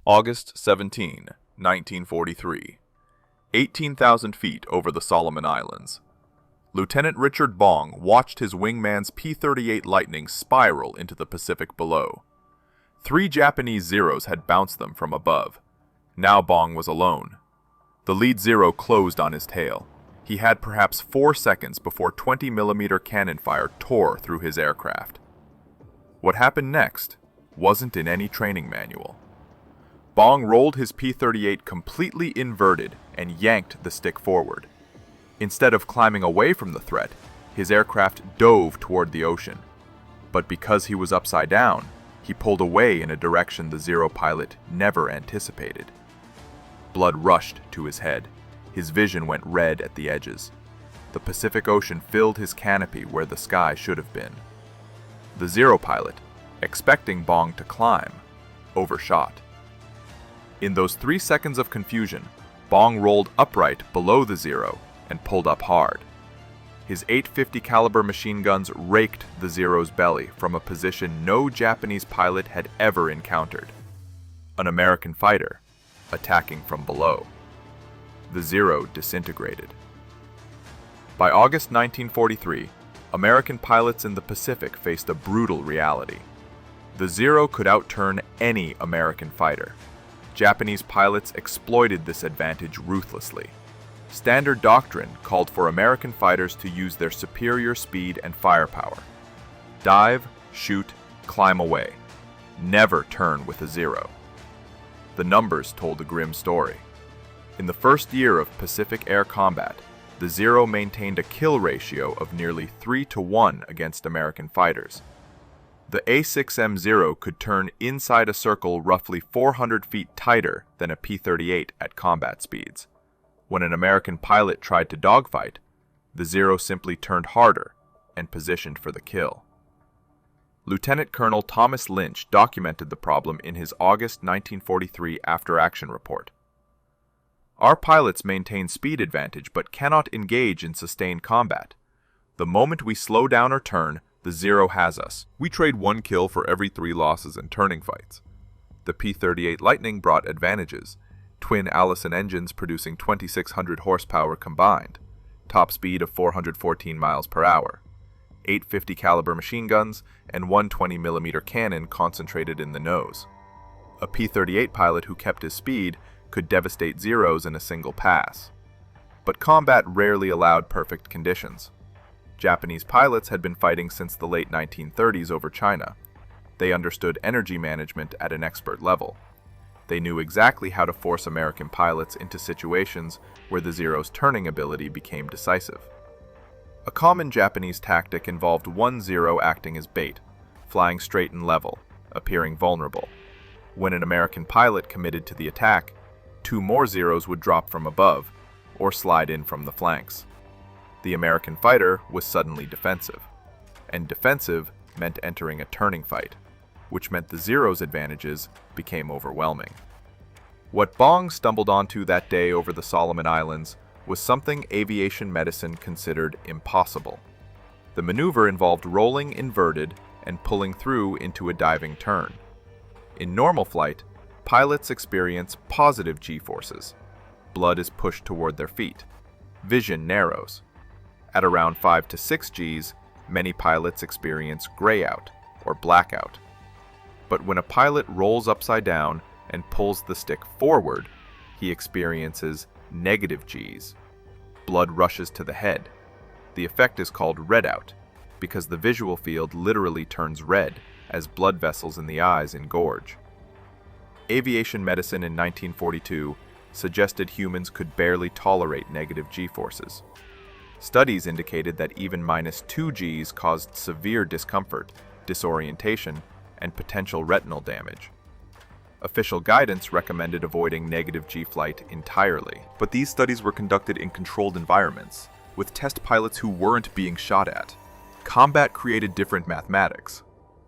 August 17, 1943. 18,000 feet over the Solomon Islands. Lieutenant Richard Bong watched his wingman's P-38 Lightning spiral into the Pacific below. 3 Japanese Zeros had bounced them from above. Now Bong was alone. The lead Zero closed on his tail. He had perhaps 4 seconds before 20mm cannon fire tore through his aircraft. What happened next wasn't in any training manual. Bong rolled his P-38 completely inverted and yanked the stick forward. Instead of climbing away from the threat, his aircraft dove toward the ocean. But because he was upside down, he pulled away in a direction the Zero pilot never anticipated. Blood rushed to his head. His vision went red at the edges. The Pacific Ocean filled his canopy where the sky should have been. The Zero pilot, expecting Bong to climb, overshot. In those 3 seconds of confusion, Bong rolled upright below the Zero and pulled up hard. His .850 caliber machine guns raked the Zero's belly from a position no Japanese pilot had ever encountered. An American fighter attacking from below. The Zero disintegrated. By August 1943, American pilots in the Pacific faced a brutal reality. The Zero could outturn any American fighter. Japanese pilots exploited this advantage ruthlessly. Standard doctrine called for American fighters to use their superior speed and firepower. Dive, shoot, climb away. Never turn with a Zero. The numbers told a grim story. In the first year of Pacific air combat, the Zero maintained a kill ratio of nearly 3-to-1 against American fighters. The A6M Zero could turn inside a circle roughly 400 feet tighter than a P-38 at combat speeds. When an American pilot tried to dogfight, the Zero simply turned harder and positioned for the kill. Lieutenant Colonel Thomas Lynch documented the problem in his August 1943 after-action report. Our pilots maintain speed advantage but cannot engage in sustained combat. The moment we slow down or turn, the Zero has us. We trade 1 kill for every 3 losses in turning fights. The P-38 Lightning brought advantages. Twin Allison engines producing 2,600 horsepower combined, top speed of 414 miles per hour, .850 caliber machine guns, and 120mm cannon concentrated in the nose. A P-38 pilot who kept his speed could devastate Zeros in a single pass. But combat rarely allowed perfect conditions. Japanese pilots had been fighting since the late 1930s over China. They understood energy management at an expert level. They knew exactly how to force American pilots into situations where the Zero's turning ability became decisive. A common Japanese tactic involved 1 Zero acting as bait, flying straight and level, appearing vulnerable. When an American pilot committed to the attack, 2 more Zeros would drop from above, or slide in from the flanks. The American fighter was suddenly defensive, and defensive meant entering a turning fight, which meant the Zero's advantages became overwhelming. What Bong stumbled onto that day over the Solomon Islands was something aviation medicine considered impossible. The maneuver involved rolling inverted and pulling through into a diving turn. In normal flight, pilots experience positive G-forces. Blood is pushed toward their feet. Vision narrows. At around 5 to 6 Gs, many pilots experience grayout or blackout. But when a pilot rolls upside down and pulls the stick forward, he experiences negative Gs. Blood rushes to the head. The effect is called redout, because the visual field literally turns red as blood vessels in the eyes engorge. Aviation medicine in 1942 suggested humans could barely tolerate negative G-forces. Studies indicated that even -2 Gs caused severe discomfort, disorientation, and potential retinal damage. Official guidance recommended avoiding negative G flight entirely. But these studies were conducted in controlled environments, with test pilots who weren't being shot at. Combat created different mathematics.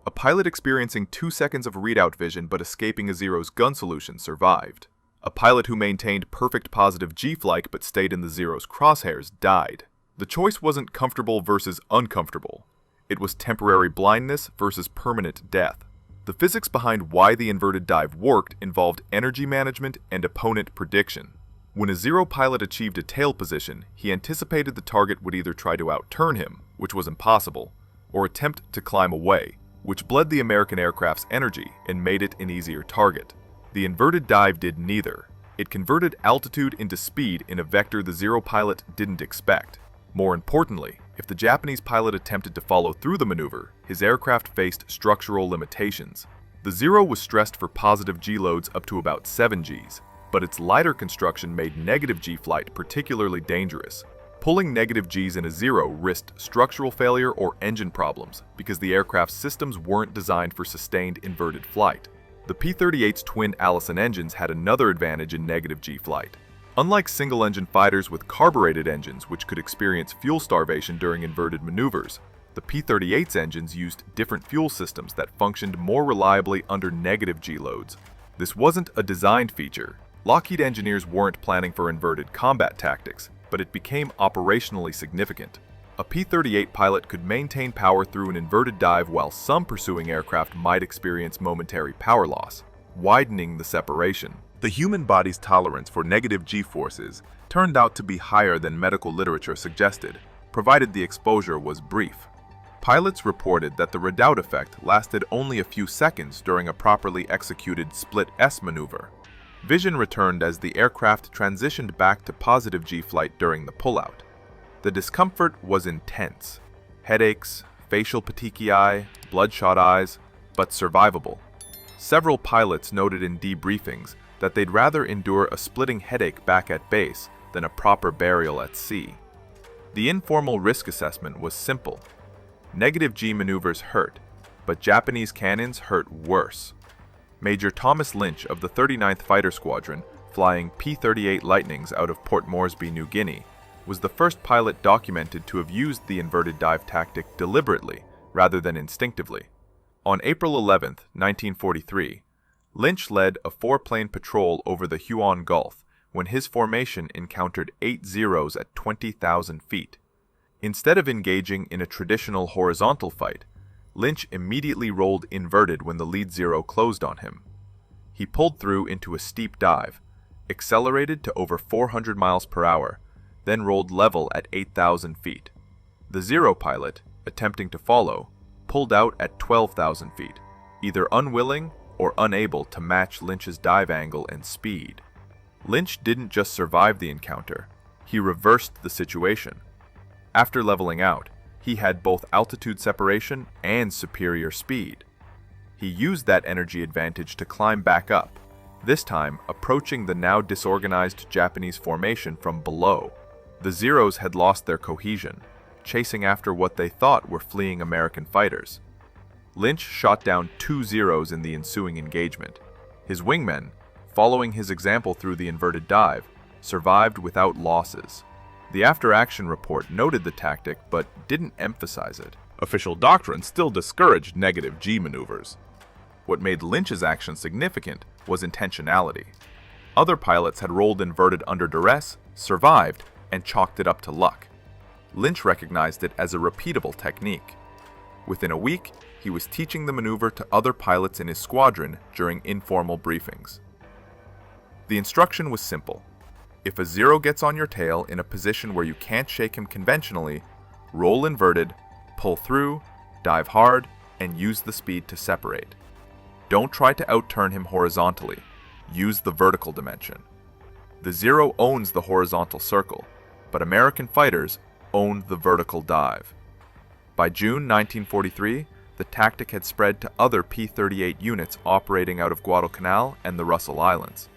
A pilot experiencing 2 seconds of readout vision but escaping a Zero's gun solution survived. A pilot who maintained perfect positive G flight but stayed in the Zero's crosshairs died. The choice wasn't comfortable versus uncomfortable. It was temporary blindness versus permanent death. The physics behind why the inverted dive worked involved energy management and opponent prediction. When a Zero pilot achieved a tail position, he anticipated the target would either try to outturn him, which was impossible, or attempt to climb away, which bled the American aircraft's energy and made it an easier target. The inverted dive did neither. It converted altitude into speed in a vector the Zero pilot didn't expect. More importantly, if the Japanese pilot attempted to follow through the maneuver, his aircraft faced structural limitations. The Zero was stressed for positive G loads up to about 7 Gs, but its lighter construction made negative G flight particularly dangerous. Pulling negative Gs in a Zero risked structural failure or engine problems because the aircraft's systems weren't designed for sustained inverted flight. The P-38's twin Allison engines had another advantage in negative G flight. Unlike single-engine fighters with carbureted engines which could experience fuel starvation during inverted maneuvers, the P-38's engines used different fuel systems that functioned more reliably under negative G loads. This wasn't a designed feature. Lockheed engineers weren't planning for inverted combat tactics, but it became operationally significant. A P-38 pilot could maintain power through an inverted dive while some pursuing aircraft might experience momentary power loss, widening the separation. The human body's tolerance for negative G-forces turned out to be higher than medical literature suggested, provided the exposure was brief. Pilots reported that the redoubt effect lasted only a few seconds during a properly executed split S maneuver. Vision returned as the aircraft transitioned back to positive G flight during the pullout. The discomfort was intense. Headaches, facial petechiae, bloodshot eyes, but survivable. Several pilots noted in debriefings that they'd rather endure a splitting headache back at base than a proper burial at sea. The informal risk assessment was simple. Negative G maneuvers hurt, but Japanese cannons hurt worse. Major Thomas Lynch of the 39th Fighter Squadron, flying P-38 Lightnings out of Port Moresby, New Guinea, was the first pilot documented to have used the inverted dive tactic deliberately rather than instinctively. On April 11, 1943, Lynch led a 4-plane patrol over the Huon Gulf when his formation encountered 8 Zeros at 20,000 feet. Instead of engaging in a traditional horizontal fight, Lynch immediately rolled inverted when the lead Zero closed on him. He pulled through into a steep dive, accelerated to over 400 miles per hour, then rolled level at 8,000 feet. The Zero pilot, attempting to follow, pulled out at 12,000 feet, either unwilling or unable to match Lynch's dive angle and speed. Lynch didn't just survive the encounter, he reversed the situation. After leveling out, he had both altitude separation and superior speed. He used that energy advantage to climb back up, this time approaching the now disorganized Japanese formation from below. The Zeros had lost their cohesion, chasing after what they thought were fleeing American fighters. Lynch shot down 2 Zeros in the ensuing engagement. His wingmen, following his example through the inverted dive, survived without losses. The after-action report noted the tactic but didn't emphasize it. Official doctrine still discouraged negative G maneuvers. What made Lynch's action significant was intentionality. Other pilots had rolled inverted under duress, survived, and chalked it up to luck. Lynch recognized it as a repeatable technique. Within a week, he was teaching the maneuver to other pilots in his squadron during informal briefings. The instruction was simple. If a Zero gets on your tail in a position where you can't shake him conventionally, roll inverted, pull through, dive hard, and use the speed to separate. Don't try to outturn him horizontally. Use the vertical dimension. The Zero owns the horizontal circle, but American fighters owned the vertical dive. By June 1943, the tactic had spread to other P-38 units operating out of Guadalcanal and the Russell Islands.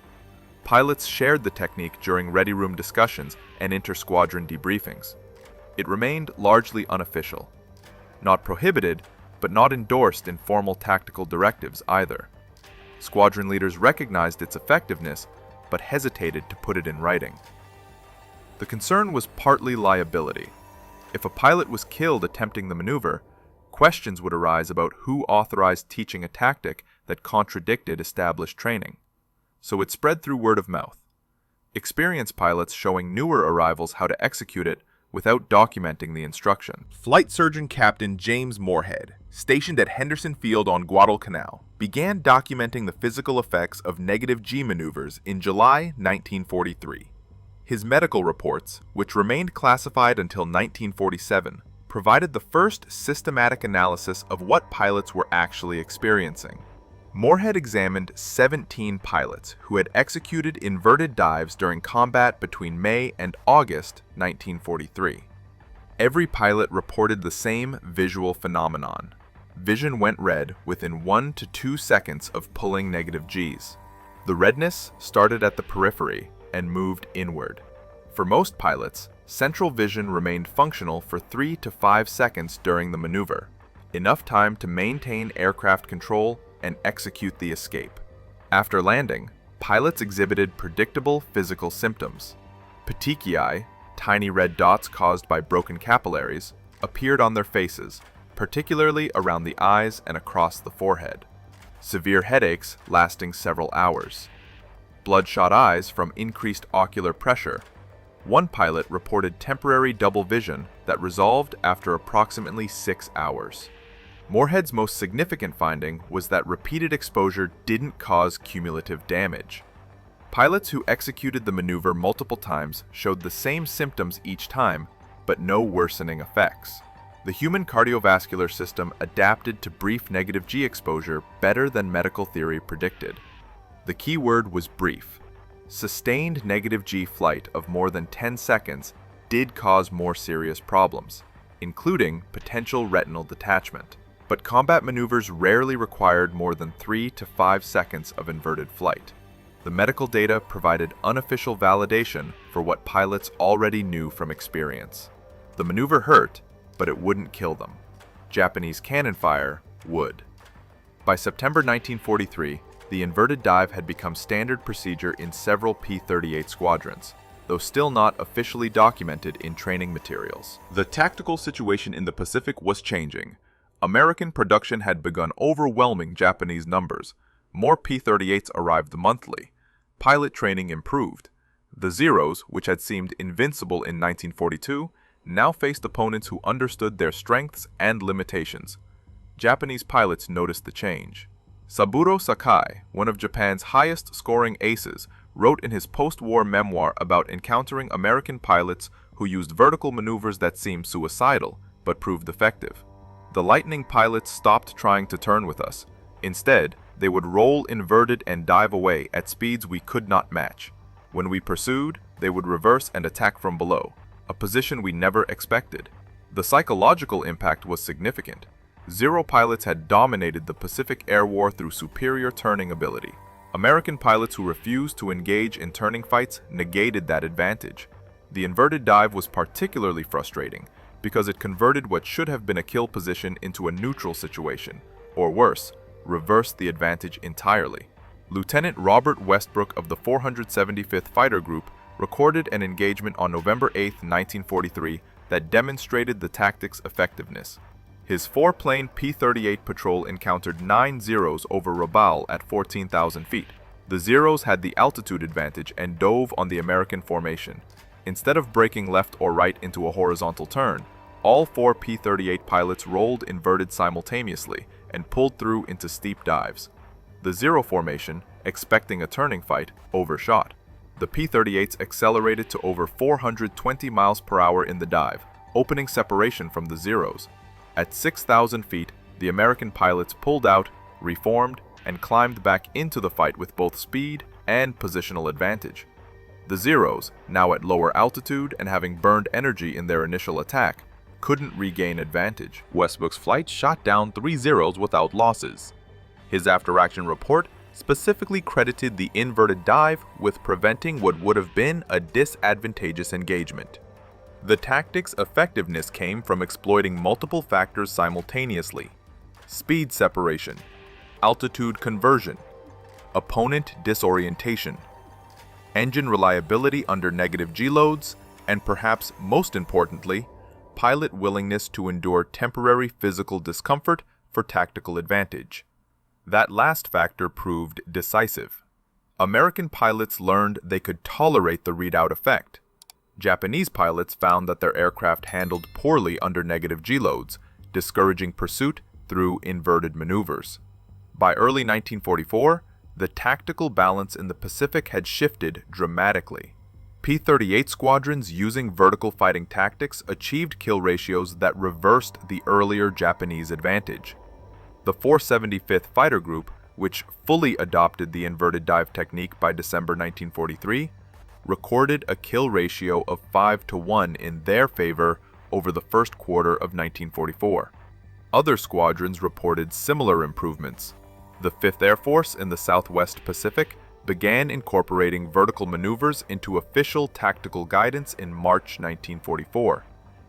Pilots shared the technique during ready room discussions and inter-squadron debriefings. It remained largely unofficial. Not prohibited, but not endorsed in formal tactical directives either. Squadron leaders recognized its effectiveness, but hesitated to put it in writing. The concern was partly liability. If a pilot was killed attempting the maneuver, questions would arise about who authorized teaching a tactic that contradicted established training. So it spread through word of mouth. Experienced pilots showing newer arrivals how to execute it without documenting the instruction. Flight Surgeon Captain James Moorhead, stationed at Henderson Field on Guadalcanal, began documenting the physical effects of negative G maneuvers in July 1943. His medical reports, which remained classified until 1947, provided the first systematic analysis of what pilots were actually experiencing. Moorhead examined 17 pilots who had executed inverted dives during combat between May and August 1943. Every pilot reported the same visual phenomenon. Vision went red within 1 to 2 seconds of pulling negative Gs. The redness started at the periphery and moved inward. For most pilots, central vision remained functional for 3 to 5 seconds during the maneuver, enough time to maintain aircraft control and execute the escape. After landing, pilots exhibited predictable physical symptoms. Petechiae, tiny red dots caused by broken capillaries, appeared on their faces, particularly around the eyes and across the forehead. Severe headaches lasting several hours. Bloodshot eyes from increased ocular pressure. One pilot reported temporary double vision that resolved after approximately 6 hours. Moorhead's most significant finding was that repeated exposure didn't cause cumulative damage. Pilots who executed the maneuver multiple times showed the same symptoms each time, but no worsening effects. The human cardiovascular system adapted to brief negative G exposure better than medical theory predicted. The key word was brief. Sustained negative G flight of more than 10 seconds did cause more serious problems, including potential retinal detachment. But combat maneuvers rarely required more than 3 to 5 seconds of inverted flight. The medical data provided unofficial validation for what pilots already knew from experience. The maneuver hurt, but it wouldn't kill them. Japanese cannon fire would. By September 1943, the inverted dive had become standard procedure in several P-38 squadrons, though still not officially documented in training materials. The tactical situation in the Pacific was changing. American production had begun overwhelming Japanese numbers. More P-38's arrived monthly. Pilot training improved. The Zeros, which had seemed invincible in 1942, now faced opponents who understood their strengths and limitations. Japanese pilots noticed the change. Saburo Sakai, one of Japan's highest-scoring aces, wrote in his post-war memoir about encountering American pilots who used vertical maneuvers that seemed suicidal, but proved effective. The Lightning pilots stopped trying to turn with us. Instead, they would roll inverted and dive away at speeds we could not match. When we pursued, they would reverse and attack from below, a position we never expected. The psychological impact was significant. Zero pilots had dominated the Pacific Air War through superior turning ability. American pilots who refused to engage in turning fights negated that advantage. The inverted dive was particularly frustrating because it converted what should have been a kill position into a neutral situation, or worse, reversed the advantage entirely. Lieutenant Robert Westbrook of the 475th Fighter Group recorded an engagement on November 8, 1943 that demonstrated the tactic's effectiveness. His 4-plane P-38 patrol encountered 9 Zeros over Rabaul at 14,000 feet. The Zeros had the altitude advantage and dove on the American formation. Instead of breaking left or right into a horizontal turn, all 4 P-38 pilots rolled inverted simultaneously and pulled through into steep dives. The Zero formation, expecting a turning fight, overshot. The P-38's accelerated to over 420 miles per hour in the dive, opening separation from the Zeros. At 6,000 feet, the American pilots pulled out, reformed, and climbed back into the fight with both speed and positional advantage. The Zeros, now at lower altitude and having burned energy in their initial attack, couldn't regain advantage. Westbrook's flight shot down 3 Zeros without losses. His after-action report specifically credited the inverted dive with preventing what would have been a disadvantageous engagement. The tactic's effectiveness came from exploiting multiple factors simultaneously: speed separation, altitude conversion, opponent disorientation, engine reliability under negative G loads, and perhaps most importantly, pilot willingness to endure temporary physical discomfort for tactical advantage. That last factor proved decisive. American pilots learned they could tolerate the readout effect. Japanese pilots found that their aircraft handled poorly under negative G loads, discouraging pursuit through inverted maneuvers. By early 1944, the tactical balance in the Pacific had shifted dramatically. P-38 squadrons using vertical fighting tactics achieved kill ratios that reversed the earlier Japanese advantage. The 475th Fighter Group, which fully adopted the inverted dive technique by December 1943, recorded a kill ratio of 5-to-1 in their favor over the first quarter of 1944. Other squadrons reported similar improvements. The 5th Air Force in the Southwest Pacific began incorporating vertical maneuvers into official tactical guidance in March 1944,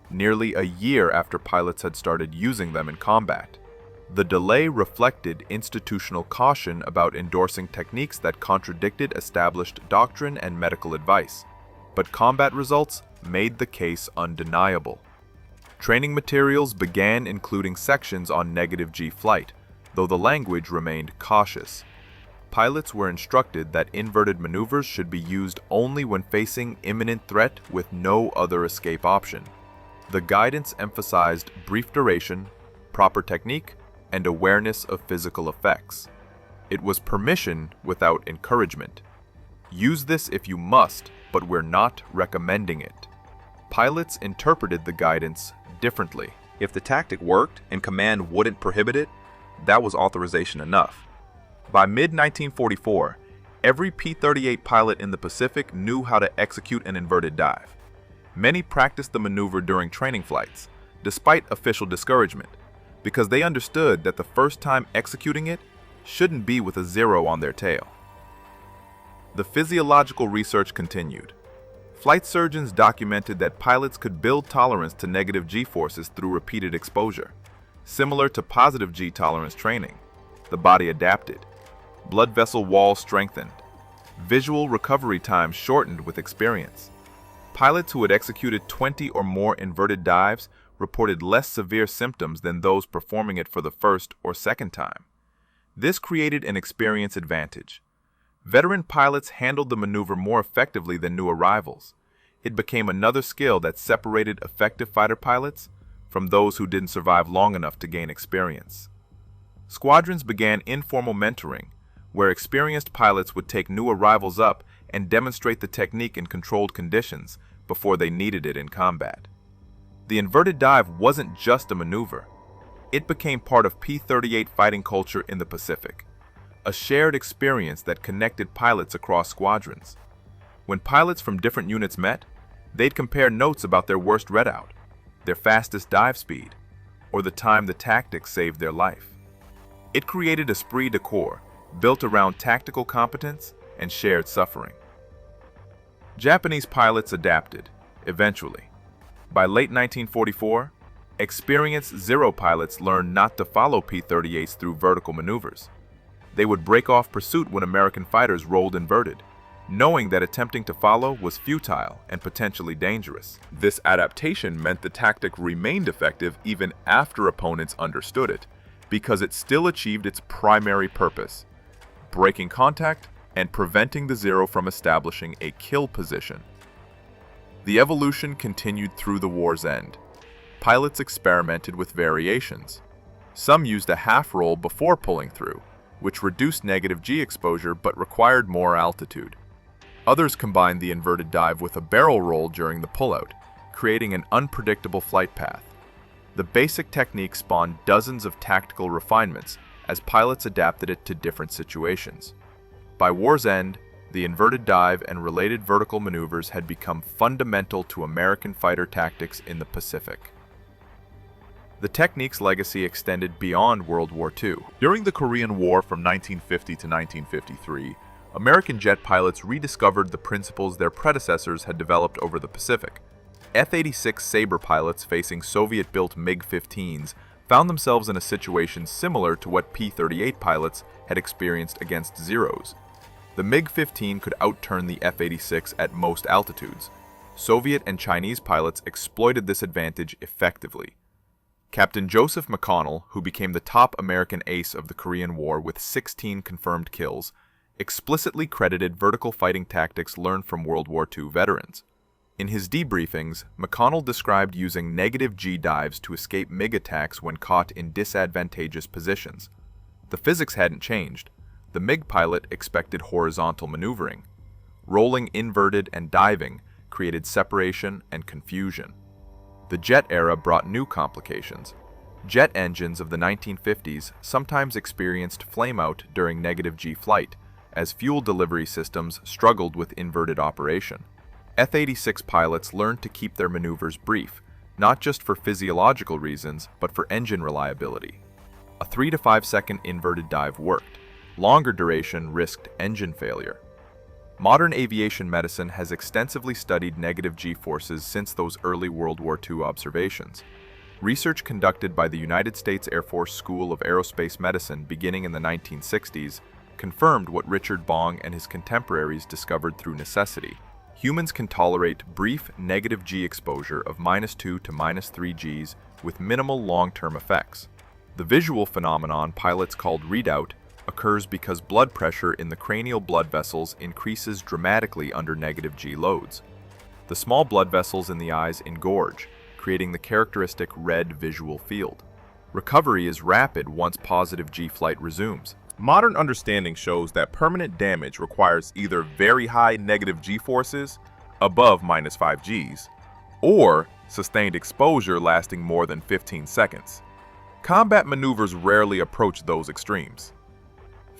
nearly a year after pilots had started using them in combat. The delay reflected institutional caution about endorsing techniques that contradicted established doctrine and medical advice, but combat results made the case undeniable. Training materials began including sections on negative G flight, though the language remained cautious. Pilots were instructed that inverted maneuvers should be used only when facing imminent threat with no other escape option. The guidance emphasized brief duration, proper technique, and awareness of physical effects. It was permission without encouragement. Use this if you must, but we're not recommending it. Pilots interpreted the guidance differently. If the tactic worked and command wouldn't prohibit it, that was authorization enough. By mid-1944, every P-38 pilot in the Pacific knew how to execute an inverted dive. Many practiced the maneuver during training flights, despite official discouragement, because they understood that the first time executing it shouldn't be with a 0 on their tail. The physiological research continued. Flight surgeons documented that pilots could build tolerance to negative G-forces through repeated exposure. Similar to positive G-tolerance training, the body adapted. Blood vessel walls strengthened. Visual recovery time shortened with experience. Pilots who had executed 20 or more inverted dives reported less severe symptoms than those performing it for the first or second time. This created an experience advantage. Veteran pilots handled the maneuver more effectively than new arrivals. It became another skill that separated effective fighter pilots from those who didn't survive long enough to gain experience. Squadrons began informal mentoring, where experienced pilots would take new arrivals up and demonstrate the technique in controlled conditions before they needed it in combat. The inverted dive wasn't just a maneuver. It became part of P-38 fighting culture in the Pacific, a shared experience that connected pilots across squadrons. When pilots from different units met, they'd compare notes about their worst readout, their fastest dive speed, or the time the tactic saved their life. It created a esprit de corps built around tactical competence and shared suffering. Japanese pilots adapted, eventually. By late 1944, experienced Zero pilots learned not to follow P-38's through vertical maneuvers. They would break off pursuit when American fighters rolled inverted, knowing that attempting to follow was futile and potentially dangerous. This adaptation meant the tactic remained effective even after opponents understood it, because it still achieved its primary purpose: breaking contact and preventing the Zero from establishing a kill position. The evolution continued through the war's end. Pilots experimented with variations. Some used a half roll before pulling through, which reduced negative G exposure but required more altitude. Others combined the inverted dive with a barrel roll during the pullout, creating an unpredictable flight path. The basic technique spawned dozens of tactical refinements as pilots adapted it to different situations. By war's end, the inverted dive and related vertical maneuvers had become fundamental to American fighter tactics in the Pacific. The technique's legacy extended beyond World War II. During the Korean War from 1950 to 1953, American jet pilots rediscovered the principles their predecessors had developed over the Pacific. F-86 Sabre pilots facing Soviet-built MiG-15s found themselves in a situation similar to what P-38 pilots had experienced against Zeros. The MiG-15 could outturn the F-86 at most altitudes. Soviet and Chinese pilots exploited this advantage effectively. Captain Joseph McConnell, who became the top American ace of the Korean War with 16 confirmed kills, explicitly credited vertical fighting tactics learned from World War II veterans. In his debriefings, McConnell described using negative G dives to escape MiG attacks when caught in disadvantageous positions. The physics hadn't changed. The MiG pilot expected horizontal maneuvering. Rolling, inverted, and diving created separation and confusion. The jet era brought new complications. Jet engines of the 1950s sometimes experienced flameout during negative G flight, as fuel delivery systems struggled with inverted operation. F-86 pilots learned to keep their maneuvers brief, not just for physiological reasons, but for engine reliability. A 3 to 5 second inverted dive worked. Longer duration risked engine failure. Modern aviation medicine has extensively studied negative G forces since those early World War II observations. Research conducted by the United States Air Force School of Aerospace Medicine beginning in the 1960s confirmed what Richard Bong and his contemporaries discovered through necessity. Humans can tolerate brief negative G exposure of -2 to -3 Gs with minimal long-term effects. The visual phenomenon pilots called readout occurs because blood pressure in the cranial blood vessels increases dramatically under negative G loads. The small blood vessels in the eyes engorge, creating the characteristic red visual field. Recovery is rapid once positive G flight resumes. Modern understanding shows that permanent damage requires either very high negative G forces, above -5 Gs, or sustained exposure lasting more than 15 seconds. Combat maneuvers rarely approach those extremes.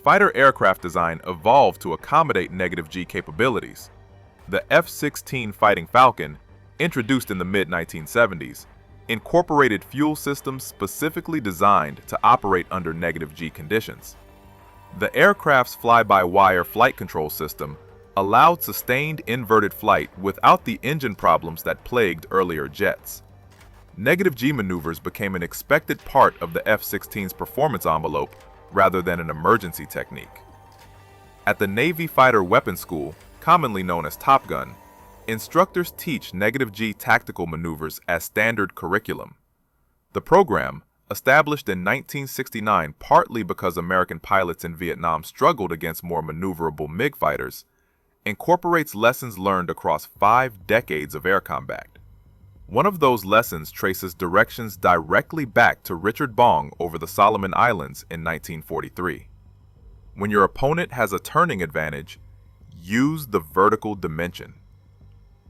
Fighter aircraft design evolved to accommodate negative G capabilities. The F-16 Fighting Falcon, introduced in the mid-1970s, incorporated fuel systems specifically designed to operate under negative G conditions. The aircraft's fly-by-wire flight control system allowed sustained inverted flight without the engine problems that plagued earlier jets. Negative G maneuvers became an expected part of the F-16's performance envelope rather than an emergency technique. At the Navy Fighter Weapons School, commonly known as Top Gun, instructors teach negative G tactical maneuvers as standard curriculum. The program, established in 1969 partly because American pilots in Vietnam struggled against more maneuverable MiG fighters, incorporates lessons learned across 5 decades of air combat. One of those lessons traces directions directly back to Richard Bong over the Solomon Islands in 1943. When your opponent has a turning advantage, use the vertical dimension.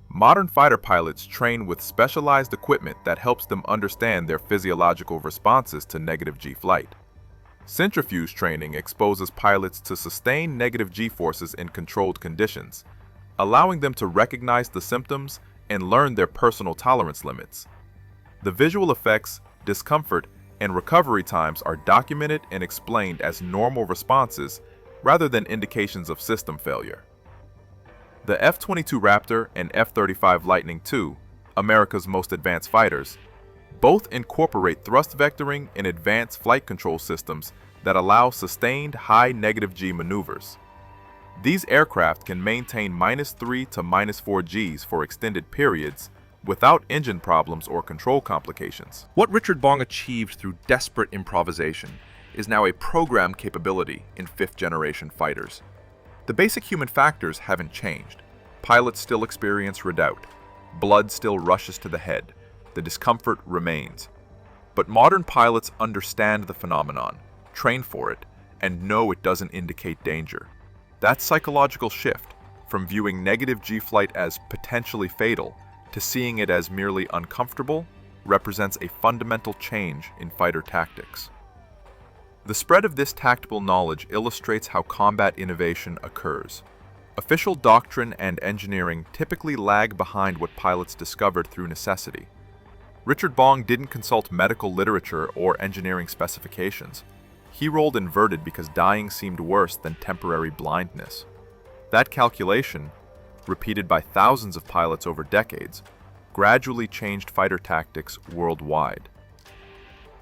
Modern fighter pilots train with specialized equipment that helps them understand their physiological responses to negative G flight. Centrifuge training exposes pilots to sustained negative G forces in controlled conditions, allowing them to recognize the symptoms and learn their personal tolerance limits. The visual effects, discomfort, and recovery times are documented and explained as normal responses rather than indications of system failure. The F-22 Raptor and F-35 Lightning II, America's most advanced fighters, both incorporate thrust vectoring and advanced flight control systems that allow sustained high negative G maneuvers. These aircraft can maintain -3 to -4 Gs for extended periods without engine problems or control complications. What Richard Bong achieved through desperate improvisation is now a program capability in fifth-generation fighters. The basic human factors haven't changed. Pilots still experience redoubt. Blood still rushes to the head. The discomfort remains. But modern pilots understand the phenomenon, train for it, and know it doesn't indicate danger. That psychological shift, from viewing negative G flight as potentially fatal to seeing it as merely uncomfortable, represents a fundamental change in fighter tactics. The spread of this tactical knowledge illustrates how combat innovation occurs. Official doctrine and engineering typically lag behind what pilots discovered through necessity. Richard Bong didn't consult medical literature or engineering specifications. He rolled inverted because dying seemed worse than temporary blindness. That calculation, repeated by thousands of pilots over decades, gradually changed fighter tactics worldwide.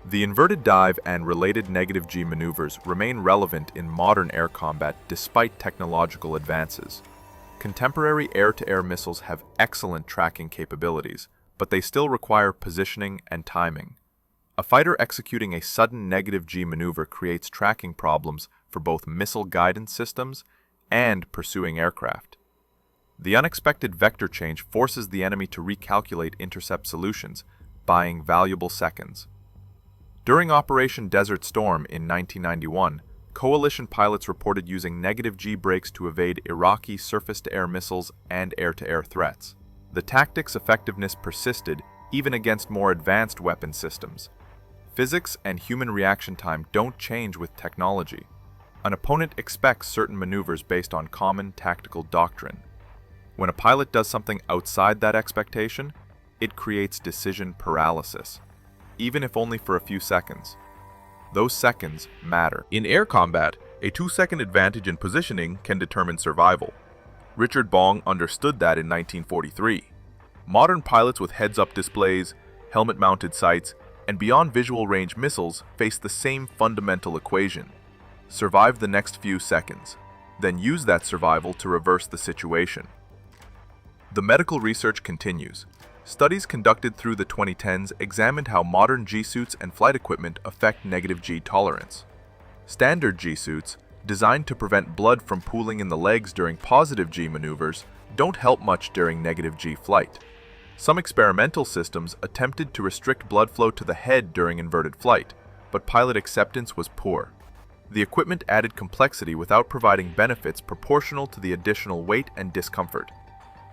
The inverted dive and related negative G maneuvers remain relevant in modern air combat despite technological advances. Contemporary air-to-air missiles have excellent tracking capabilities, but they still require positioning and timing. A fighter executing a sudden negative G maneuver creates tracking problems for both missile guidance systems and pursuing aircraft. The unexpected vector change forces the enemy to recalculate intercept solutions, buying valuable seconds. During Operation Desert Storm in 1991, coalition pilots reported using negative G brakes to evade Iraqi surface-to-air missiles and air-to-air threats. The tactic's effectiveness persisted even against more advanced weapon systems. Physics and human reaction time don't change with technology. An opponent expects certain maneuvers based on common tactical doctrine. When a pilot does something outside that expectation, it creates decision paralysis, even if only for a few seconds. Those seconds matter. In air combat, a 2-second advantage in positioning can determine survival. Richard Bong understood that in 1943. Modern pilots with heads-up displays, helmet-mounted sights, and beyond visual range missiles face the same fundamental equation. Survive the next few seconds, then use that survival to reverse the situation. The medical research continues. Studies conducted through the 2010s examined how modern G-suits and flight equipment affect negative G tolerance. Standard G-suits, designed to prevent blood from pooling in the legs during positive G maneuvers, don't help much during negative G flight. Some experimental systems attempted to restrict blood flow to the head during inverted flight, but pilot acceptance was poor. The equipment added complexity without providing benefits proportional to the additional weight and discomfort.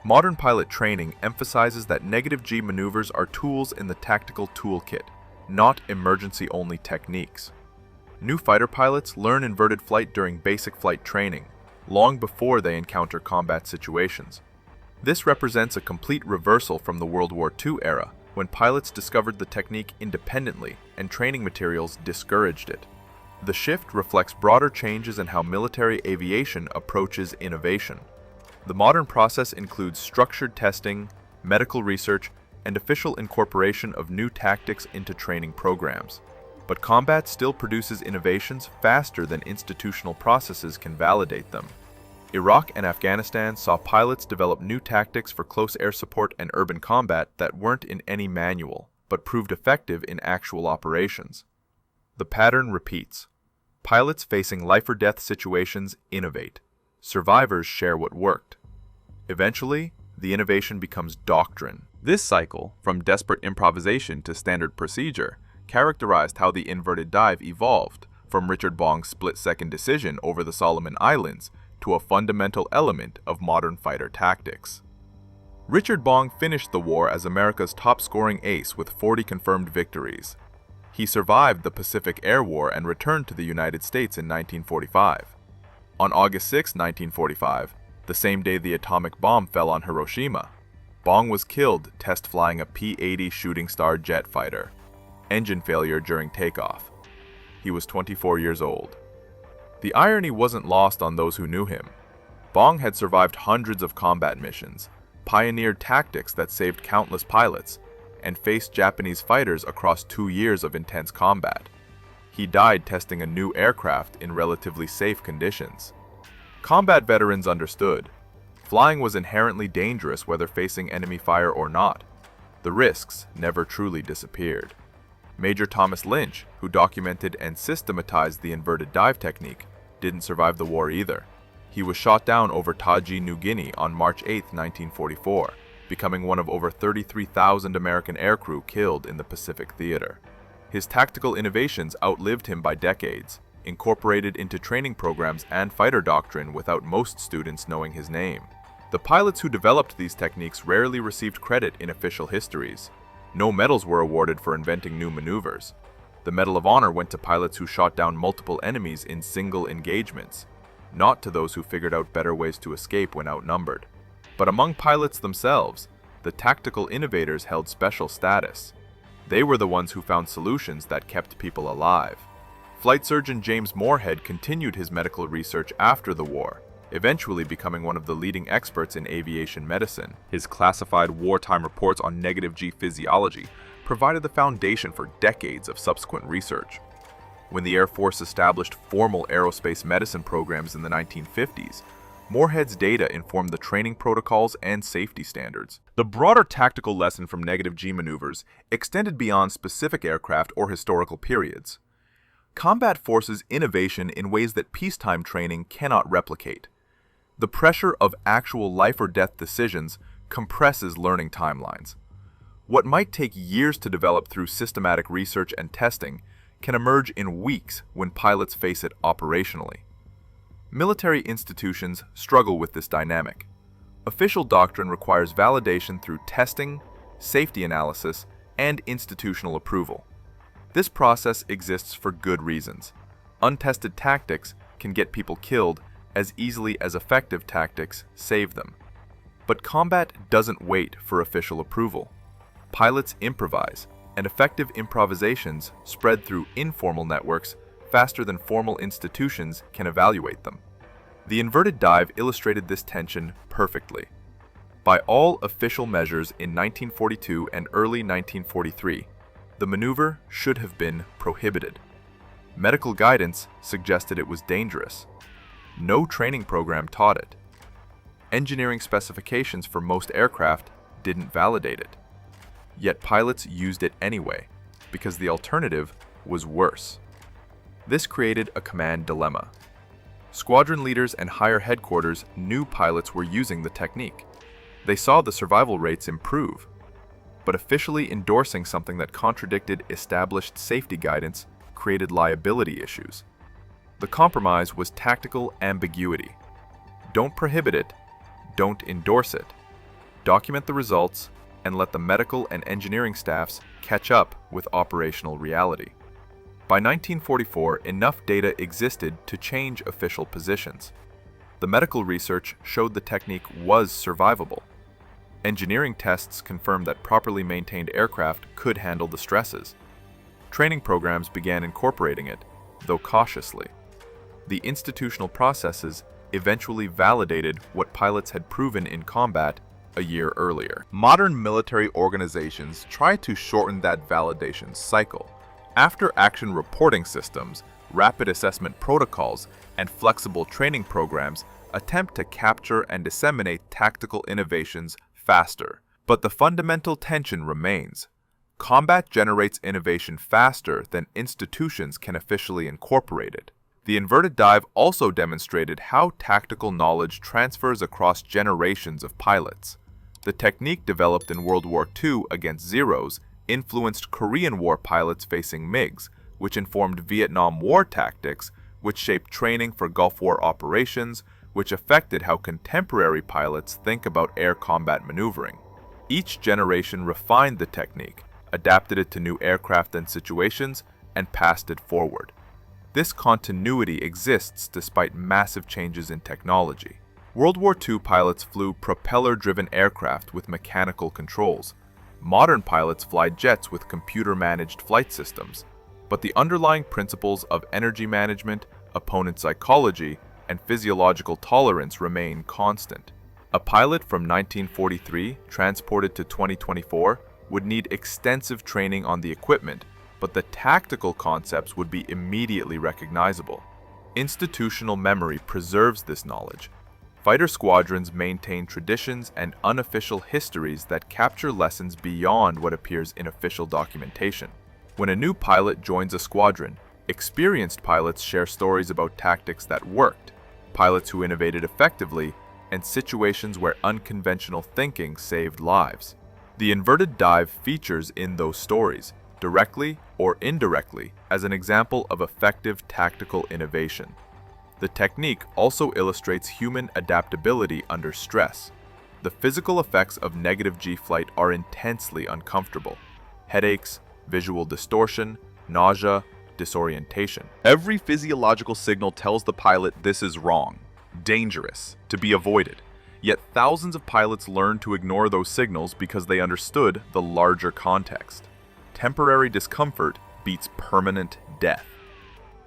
Modern pilot training emphasizes that negative G maneuvers are tools in the tactical toolkit, not emergency-only techniques. New fighter pilots learn inverted flight during basic flight training, long before they encounter combat situations. This represents a complete reversal from the World War II era, when pilots discovered the technique independently and training materials discouraged it. The shift reflects broader changes in how military aviation approaches innovation. The modern process includes structured testing, medical research, and official incorporation of new tactics into training programs. But combat still produces innovations faster than institutional processes can validate them. Iraq and Afghanistan saw pilots develop new tactics for close air support and urban combat that weren't in any manual, but proved effective in actual operations. The pattern repeats. Pilots facing life-or-death situations innovate. Survivors share what worked. Eventually, the innovation becomes doctrine. This cycle, from desperate improvisation to standard procedure, characterized how the inverted dive evolved from Richard Bong's split-second decision over the Solomon Islands to a fundamental element of modern fighter tactics. Richard Bong finished the war as America's top-scoring ace with 40 confirmed victories. He survived the Pacific Air War and returned to the United States in 1945. On August 6, 1945, the same day the atomic bomb fell on Hiroshima, Bong was killed test flying a P-80 Shooting Star jet fighter. Engine failure during takeoff. He was 24 years old. The irony wasn't lost on those who knew him. Bong had survived hundreds of combat missions, pioneered tactics that saved countless pilots, and faced Japanese fighters across 2 years of intense combat. He died testing a new aircraft in relatively safe conditions. Combat veterans understood. Flying was inherently dangerous whether facing enemy fire or not. The risks never truly disappeared. Major Thomas Lynch, who documented and systematized the inverted dive technique, didn't survive the war either. He was shot down over Taji, New Guinea on March 8, 1944, becoming one of over 33,000 American aircrew killed in the Pacific Theater. His tactical innovations outlived him by decades, incorporated into training programs and fighter doctrine without most students knowing his name. The pilots who developed these techniques rarely received credit in official histories. No medals were awarded for inventing new maneuvers. The Medal of Honor went to pilots who shot down multiple enemies in single engagements, not to those who figured out better ways to escape when outnumbered. But among pilots themselves, the tactical innovators held special status. They were the ones who found solutions that kept people alive. Flight surgeon James Moorhead continued his medical research after the war, eventually becoming one of the leading experts in aviation medicine. His classified wartime reports on negative G physiology provided the foundation for decades of subsequent research. When the Air Force established formal aerospace medicine programs in the 1950s, Moorhead's data informed the training protocols and safety standards. The broader tactical lesson from negative G maneuvers extended beyond specific aircraft or historical periods. Combat forces innovation in ways that peacetime training cannot replicate. The pressure of actual life-or-death decisions compresses learning timelines. What might take years to develop through systematic research and testing can emerge in weeks when pilots face it operationally. Military institutions struggle with this dynamic. Official doctrine requires validation through testing, safety analysis, and institutional approval. This process exists for good reasons. Untested tactics can get people killed as easily as effective tactics save them. But combat doesn't wait for official approval. Pilots improvise, and effective improvisations spread through informal networks faster than formal institutions can evaluate them. The inverted dive illustrated this tension perfectly. By all official measures in 1942 and early 1943, the maneuver should have been prohibited. Medical guidance suggested it was dangerous. No training program taught it. Engineering specifications for most aircraft didn't validate it. Yet pilots used it anyway, because the alternative was worse. This created a command dilemma. Squadron leaders and higher headquarters knew pilots were using the technique. They saw the survival rates improve. But officially endorsing something that contradicted established safety guidance created liability issues. The compromise was tactical ambiguity. Don't prohibit it, don't endorse it. Document the results, and let the medical and engineering staffs catch up with operational reality. By 1944, enough data existed to change official positions. The medical research showed the technique was survivable. Engineering tests confirmed that properly maintained aircraft could handle the stresses. Training programs began incorporating it, though cautiously. The institutional processes eventually validated what pilots had proven in combat a year earlier. Modern military organizations try to shorten that validation cycle. After-action reporting systems, rapid assessment protocols, and flexible training programs attempt to capture and disseminate tactical innovations faster. But the fundamental tension remains. Combat generates innovation faster than institutions can officially incorporate it. The inverted dive also demonstrated how tactical knowledge transfers across generations of pilots. The technique developed in World War II against Zeros influenced Korean War pilots facing MiGs, which informed Vietnam War tactics, which shaped training for Gulf War operations, which affected how contemporary pilots think about air combat maneuvering. Each generation refined the technique, adapted it to new aircraft and situations, and passed it forward. This continuity exists despite massive changes in technology. World War II pilots flew propeller-driven aircraft with mechanical controls. Modern pilots fly jets with computer-managed flight systems. But the underlying principles of energy management, opponent psychology, and physiological tolerance remain constant. A pilot from 1943 transported to 2024 would need extensive training on the equipment, but the tactical concepts would be immediately recognizable. Institutional memory preserves this knowledge. Fighter squadrons maintain traditions and unofficial histories that capture lessons beyond what appears in official documentation. When a new pilot joins a squadron, experienced pilots share stories about tactics that worked, pilots who innovated effectively, and situations where unconventional thinking saved lives. The inverted dive features in those stories, directly or indirectly, as an example of effective tactical innovation. The technique also illustrates human adaptability under stress. The physical effects of negative G flight are intensely uncomfortable. Headaches, visual distortion, nausea, disorientation. Every physiological signal tells the pilot this is wrong, dangerous, to be avoided. Yet thousands of pilots learned to ignore those signals because they understood the larger context. Temporary discomfort beats permanent death.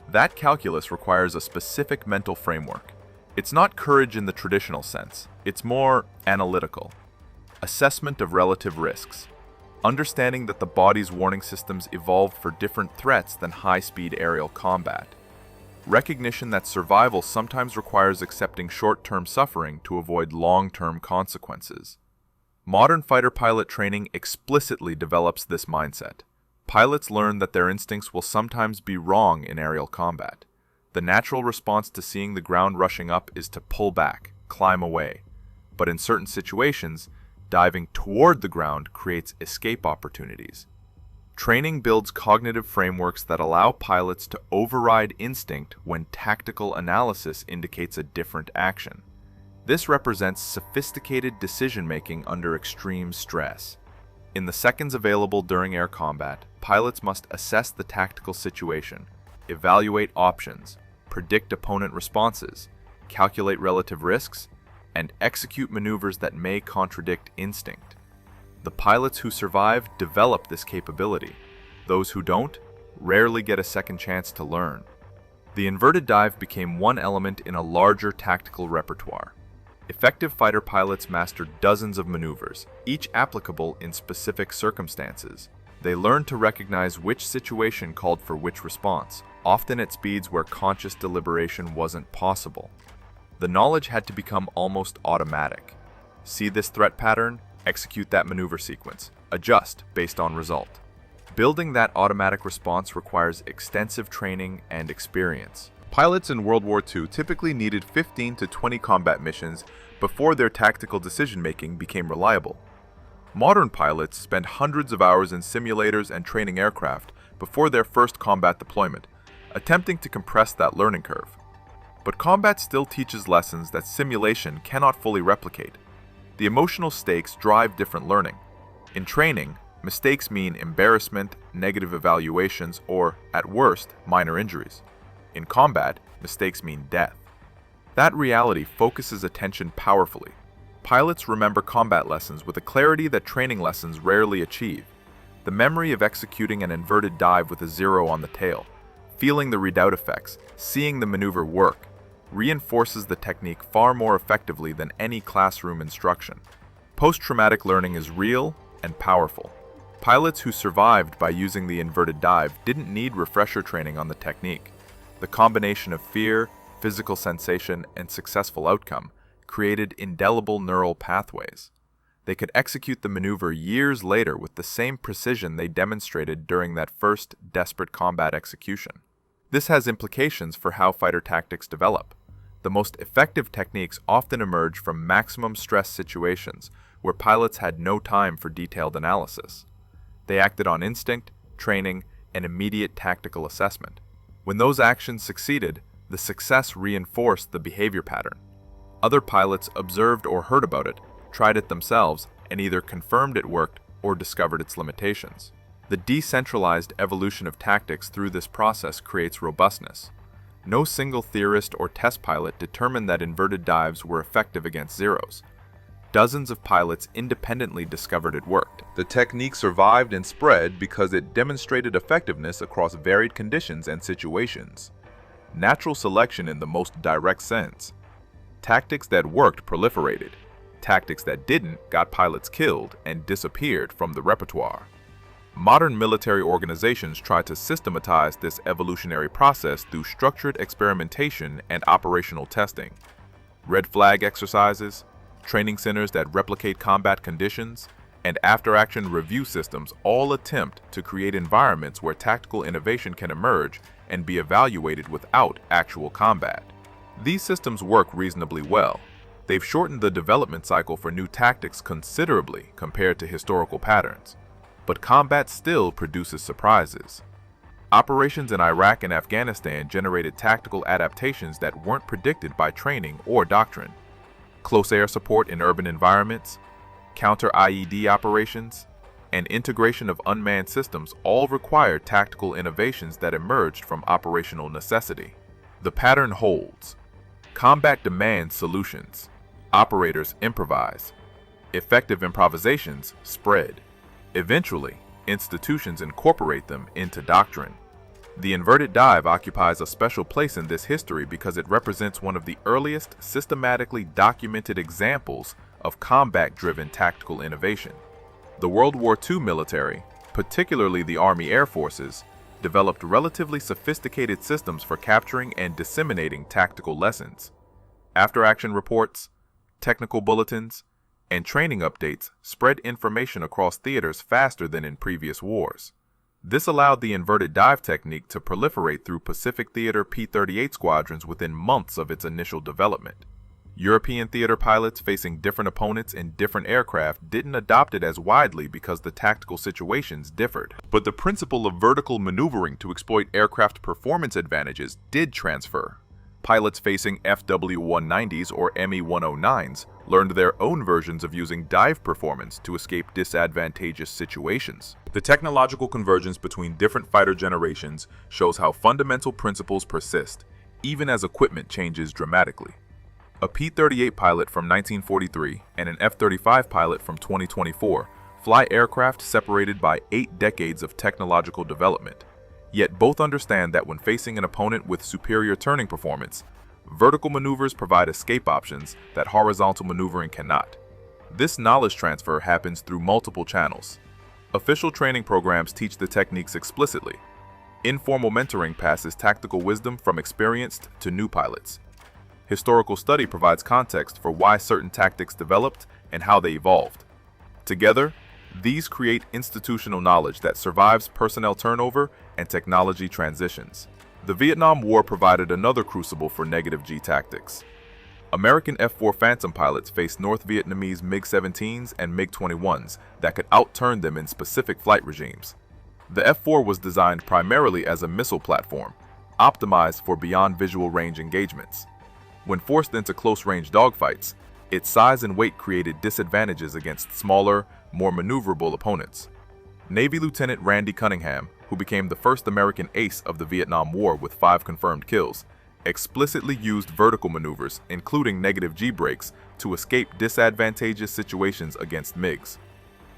That calculus requires a specific mental framework. It's not courage in the traditional sense. It's more analytical. Assessment of relative risks. Understanding that the body's warning systems evolved for different threats than high-speed aerial combat. Recognition that survival sometimes requires accepting short-term suffering to avoid long-term consequences. Modern fighter pilot training explicitly develops this mindset. Pilots learn that their instincts will sometimes be wrong in aerial combat. The natural response to seeing the ground rushing up is to pull back, climb away. But in certain situations, diving toward the ground creates escape opportunities. Training builds cognitive frameworks that allow pilots to override instinct when tactical analysis indicates a different action. This represents sophisticated decision-making under extreme stress. In the seconds available during air combat, pilots must assess the tactical situation, evaluate options, predict opponent responses, calculate relative risks, and execute maneuvers that may contradict instinct. The pilots who survive develop this capability. Those who don't rarely get a second chance to learn. The inverted dive became one element in a larger tactical repertoire. Effective fighter pilots mastered dozens of maneuvers, each applicable in specific circumstances. They learned to recognize which situation called for which response, often at speeds where conscious deliberation wasn't possible. The knowledge had to become almost automatic. See this threat pattern? Execute that maneuver sequence. Adjust based on result. Building that automatic response requires extensive training and experience. Pilots in World War II typically needed 15 to 20 combat missions before their tactical decision-making became reliable. Modern pilots spend hundreds of hours in simulators and training aircraft before their first combat deployment, attempting to compress that learning curve. But combat still teaches lessons that simulation cannot fully replicate. The emotional stakes drive different learning. In training, mistakes mean embarrassment, negative evaluations, or, at worst, minor injuries. In combat, mistakes mean death. That reality focuses attention powerfully. Pilots remember combat lessons with a clarity that training lessons rarely achieve. The memory of executing an inverted dive with a 0 on the tail, feeling the redoubt effects, seeing the maneuver work, reinforces the technique far more effectively than any classroom instruction. Post-traumatic learning is real and powerful. Pilots who survived by using the inverted dive didn't need refresher training on the technique. The combination of fear, physical sensation, and successful outcome created indelible neural pathways. They could execute the maneuver years later with the same precision they demonstrated during that first desperate combat execution. This has implications for how fighter tactics develop. The most effective techniques often emerge from maximum stress situations where pilots had no time for detailed analysis. They acted on instinct, training, and immediate tactical assessment. When those actions succeeded, the success reinforced the behavior pattern. Other pilots observed or heard about it, tried it themselves, and either confirmed it worked or discovered its limitations. The decentralized evolution of tactics through this process creates robustness. No single theorist or test pilot determined that inverted dives were effective against zeros. Dozens of pilots independently discovered it worked. The technique survived and spread because it demonstrated effectiveness across varied conditions and situations. Natural selection in the most direct sense. Tactics that worked proliferated. Tactics that didn't got pilots killed and disappeared from the repertoire. Modern military organizations try to systematize this evolutionary process through structured experimentation and operational testing. Red flag exercises, training centers that replicate combat conditions, and after-action review systems all attempt to create environments where tactical innovation can emerge and be evaluated without actual combat. These systems work reasonably well. They've shortened the development cycle for new tactics considerably compared to historical patterns. But combat still produces surprises. Operations in Iraq and Afghanistan generated tactical adaptations that weren't predicted by training or doctrine. Close air support in urban environments, counter-IED operations, and integration of unmanned systems all required tactical innovations that emerged from operational necessity. The pattern holds. Combat demands solutions. Operators improvise. Effective improvisations spread. Eventually, institutions incorporate them into doctrine. The inverted dive occupies a special place in this history because it represents one of the earliest systematically documented examples of combat-driven tactical innovation. The World War II military, particularly the Army Air Forces, developed relatively sophisticated systems for capturing and disseminating tactical lessons. After-action reports, technical bulletins, and training updates spread information across theaters faster than in previous wars. This allowed the inverted dive technique to proliferate through Pacific Theater P-38 squadrons within months of its initial development. European theater pilots facing different opponents in different aircraft didn't adopt it as widely because the tactical situations differed. But the principle of vertical maneuvering to exploit aircraft performance advantages did transfer. Pilots facing FW-190s or ME-109s learned their own versions of using dive performance to escape disadvantageous situations. The technological convergence between different fighter generations shows how fundamental principles persist, even as equipment changes dramatically. A P-38 pilot from 1943 and an F-35 pilot from 2024 fly aircraft separated by 8 decades of technological development. Yet both understand that when facing an opponent with superior turning performance, vertical maneuvers provide escape options that horizontal maneuvering cannot. This knowledge transfer happens through multiple channels. Official training programs teach the techniques explicitly. Informal mentoring passes tactical wisdom from experienced to new pilots. Historical study provides context for why certain tactics developed and how they evolved. Together, these create institutional knowledge that survives personnel turnover and technology transitions. The Vietnam War provided another crucible for negative G tactics. American F-4 Phantom pilots faced North Vietnamese MiG-17s and MiG-21s that could outturn them in specific flight regimes. The F-4 was designed primarily as a missile platform, optimized for beyond visual range engagements. When forced into close-range dogfights, its size and weight created disadvantages against smaller, more maneuverable opponents. Navy Lieutenant Randy Cunningham, who became the first American ace of the Vietnam War with 5 confirmed kills, explicitly used vertical maneuvers, including negative G brakes, to escape disadvantageous situations against MiGs.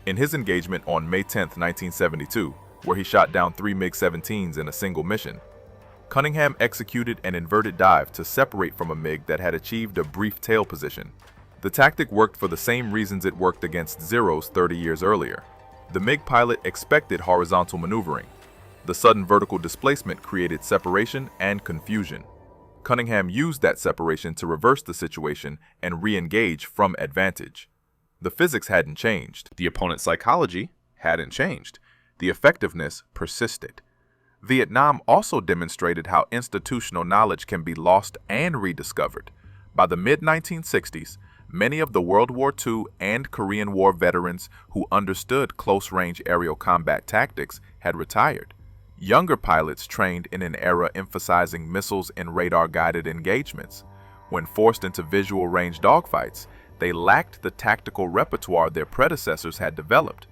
In his engagement on May 10, 1972, where he shot down 3 MiG-17s in a single mission, Cunningham executed an inverted dive to separate from a MiG that had achieved a brief tail position. The tactic worked for the same reasons it worked against Zeros 30 years earlier. The MiG pilot expected horizontal maneuvering. The sudden vertical displacement created separation and confusion. Cunningham used that separation to reverse the situation and re-engage from advantage. The physics hadn't changed. The opponent's psychology hadn't changed. The effectiveness persisted. Vietnam also demonstrated how institutional knowledge can be lost and rediscovered. By the mid-1960s, many of the World War II and Korean War veterans who understood close-range aerial combat tactics had retired. Younger pilots trained in an era emphasizing missiles and radar-guided engagements. When forced into visual range dogfights, they lacked the tactical repertoire their predecessors had developed.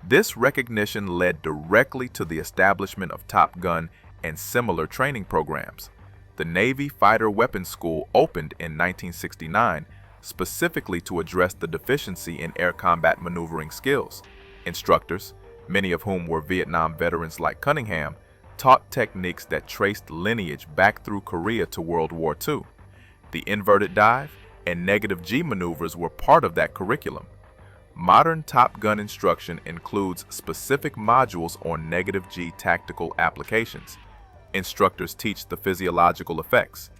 This recognition led directly to the establishment of Top Gun and similar training programs. The Navy Fighter Weapons School opened in 1969 specifically to address the deficiency in air combat maneuvering skills. Instructors, many of whom were Vietnam veterans like Cunningham, taught techniques that traced lineage back through Korea to World War II. The inverted dive and negative G maneuvers were part of that curriculum. Modern Top Gun instruction includes specific modules on negative G tactical applications. Instructors teach the physiological effects,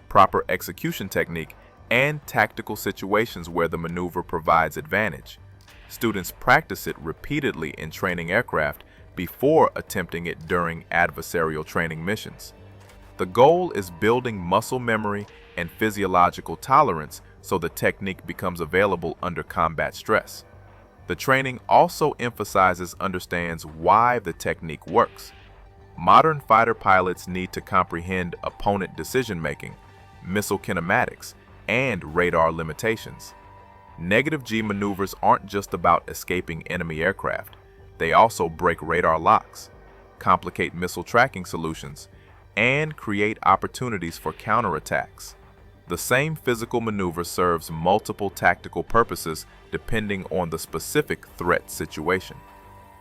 proper execution technique, and tactical situations where the maneuver provides advantage. Students practice it repeatedly in training aircraft before attempting it during adversarial training missions. The goal is building muscle memory and physiological tolerance so the technique becomes available under combat stress. The training also understands why the technique works. Modern fighter pilots need to comprehend opponent decision-making, missile kinematics, and radar limitations. Negative G maneuvers aren't just about escaping enemy aircraft. They also break radar locks, complicate missile tracking solutions, and create opportunities for counterattacks. The same physical maneuver serves multiple tactical purposes depending on the specific threat situation.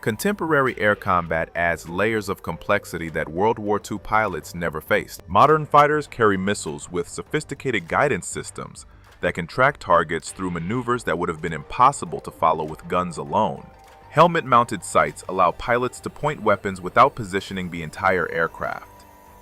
Contemporary air combat adds layers of complexity that World War II pilots never faced. Modern fighters carry missiles with sophisticated guidance systems that can track targets through maneuvers that would have been impossible to follow with guns alone. Helmet-mounted sights allow pilots to point weapons without positioning the entire aircraft.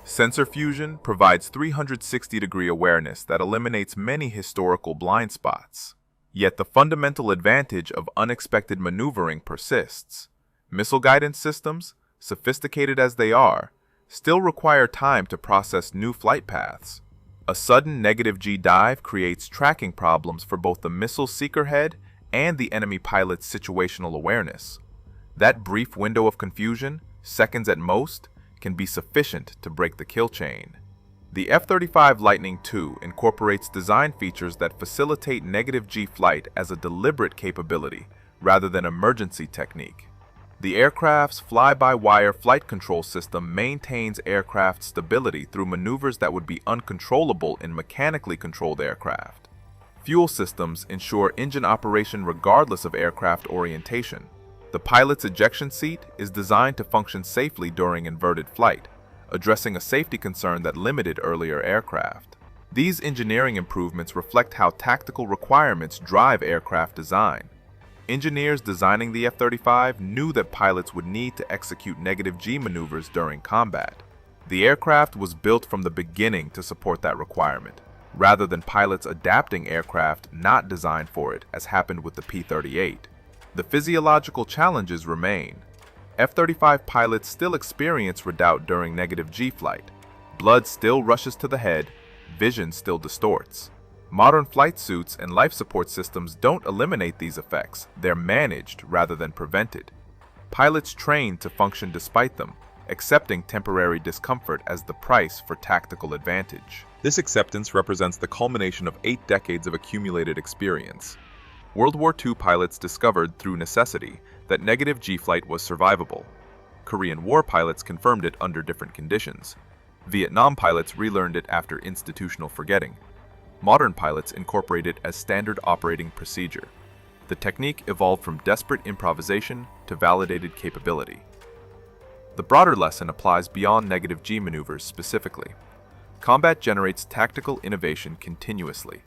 Sensor fusion provides 360-degree awareness that eliminates many historical blind spots. Yet the fundamental advantage of unexpected maneuvering persists. Missile guidance systems, sophisticated as they are, still require time to process new flight paths. A sudden negative G dive creates tracking problems for both the missile seeker head and the enemy pilot's situational awareness. That brief window of confusion, seconds at most, can be sufficient to break the kill chain. The F-35 Lightning II incorporates design features that facilitate negative G flight as a deliberate capability rather than emergency technique. The aircraft's fly-by-wire flight control system maintains aircraft stability through maneuvers that would be uncontrollable in mechanically controlled aircraft. Fuel systems ensure engine operation regardless of aircraft orientation. The pilot's ejection seat is designed to function safely during inverted flight, addressing a safety concern that limited earlier aircraft. These engineering improvements reflect how tactical requirements drive aircraft design. Engineers designing the F-35 knew that pilots would need to execute negative G maneuvers during combat. The aircraft was built from the beginning to support that requirement, rather than pilots adapting aircraft not designed for it, as happened with the P-38. The physiological challenges remain. F-35 pilots still experience redoubt during negative G flight. Blood still rushes to the head, vision still distorts. Modern flight suits and life support systems don't eliminate these effects, they're managed rather than prevented. Pilots train to function despite them, accepting temporary discomfort as the price for tactical advantage. This acceptance represents the culmination of 8 decades of accumulated experience. World War II pilots discovered through necessity that negative G flight was survivable. Korean War pilots confirmed it under different conditions. Vietnam pilots relearned it after institutional forgetting. Modern pilots incorporate it as standard operating procedure. The technique evolved from desperate improvisation to validated capability. The broader lesson applies beyond negative G maneuvers specifically. Combat generates tactical innovation continuously.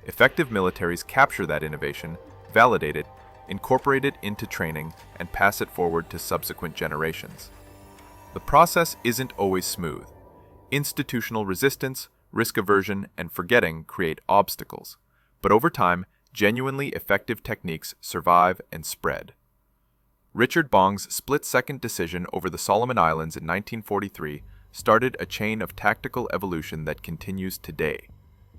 Effective militaries capture that innovation, validate it, incorporate it into training, and pass it forward to subsequent generations. The process isn't always smooth. Institutional resistance, risk aversion, and forgetting create obstacles, but over time, genuinely effective techniques survive and spread. Richard Bong's split-second decision over the Solomon Islands in 1943 started a chain of tactical evolution that continues today.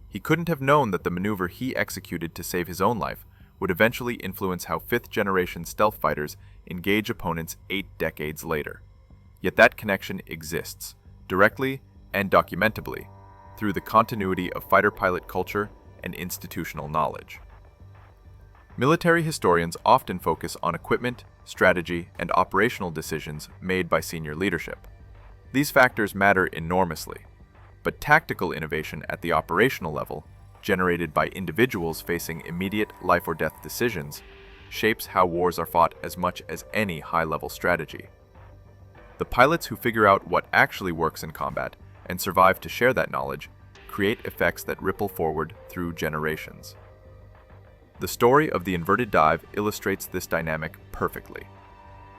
He couldn't have known that the maneuver he executed to save his own life would eventually influence how fifth-generation stealth fighters engage opponents 8 decades later. Yet that connection exists, directly and documentably, through the continuity of fighter pilot culture and institutional knowledge. Military historians often focus on equipment, strategy, and operational decisions made by senior leadership. These factors matter enormously, but tactical innovation at the operational level, generated by individuals facing immediate life or death decisions, shapes how wars are fought as much as any high-level strategy. The pilots who figure out what actually works in combat and survive to share that knowledge create effects that ripple forward through generations. The story of the inverted dive illustrates this dynamic perfectly.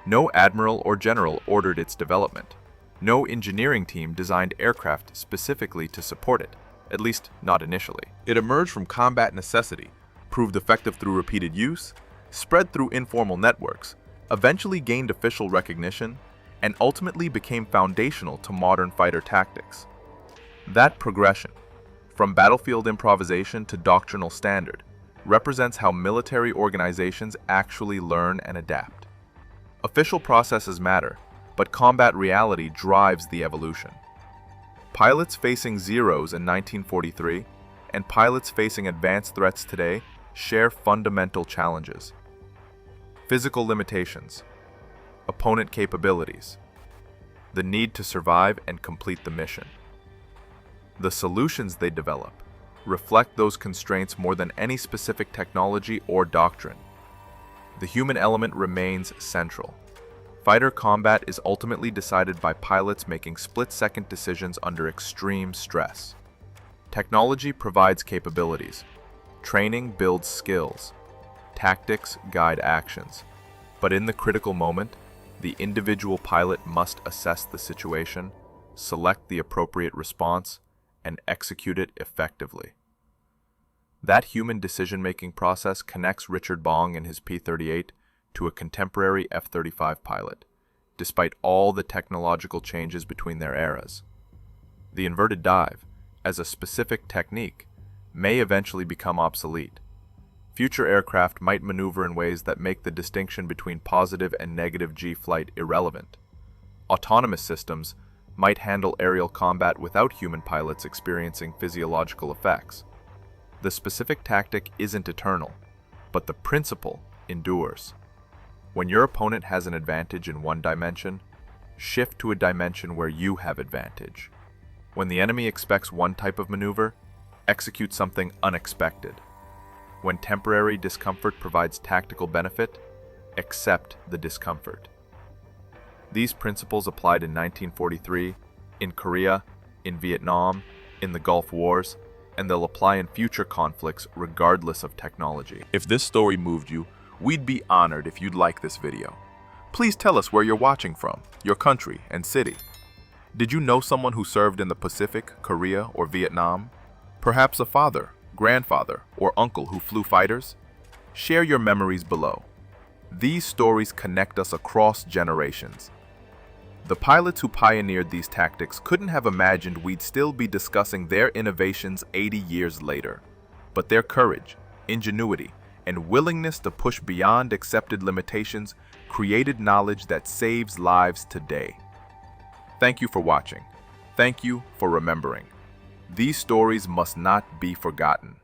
No admiral or general ordered its development. No engineering team designed aircraft specifically to support it, at least not initially. It emerged from combat necessity, proved effective through repeated use, spread through informal networks, eventually gained official recognition, and ultimately became foundational to modern fighter tactics. That progression, from battlefield improvisation to doctrinal standard, represents how military organizations actually learn and adapt. Official processes matter, but combat reality drives the evolution. Pilots facing Zeros in 1943 and pilots facing advanced threats today share fundamental challenges. Physical limitations, opponent capabilities, the need to survive and complete the mission. The solutions they develop reflect those constraints more than any specific technology or doctrine. The human element remains central. Fighter combat is ultimately decided by pilots making split-second decisions under extreme stress. Technology provides capabilities. Training builds skills. Tactics guide actions. But in the critical moment, the individual pilot must assess the situation, select the appropriate response, and execute it effectively. That human decision-making process connects Richard Bong and his P-38 to a contemporary F-35 pilot, despite all the technological changes between their eras. The inverted dive, as a specific technique, may eventually become obsolete. Future aircraft might maneuver in ways that make the distinction between positive and negative G flight irrelevant. Autonomous systems might handle aerial combat without human pilots experiencing physiological effects. The specific tactic isn't eternal, but the principle endures. When your opponent has an advantage in one dimension, shift to a dimension where you have advantage. When the enemy expects one type of maneuver, execute something unexpected. When temporary discomfort provides tactical benefit, accept the discomfort. These principles applied in 1943, in Korea, in Vietnam, in the Gulf Wars, and they'll apply in future conflicts regardless of technology. If this story moved you, we'd be honored if you'd like this video. Please tell us where you're watching from, your country and city. Did you know someone who served in the Pacific, Korea, or Vietnam? Perhaps a father, grandfather, or uncle who flew fighters? Share your memories below. These stories connect us across generations. The pilots who pioneered these tactics couldn't have imagined we'd still be discussing their innovations 80 years later. But their courage, ingenuity, and willingness to push beyond accepted limitations created knowledge that saves lives today. Thank you for watching. Thank you for remembering. These stories must not be forgotten.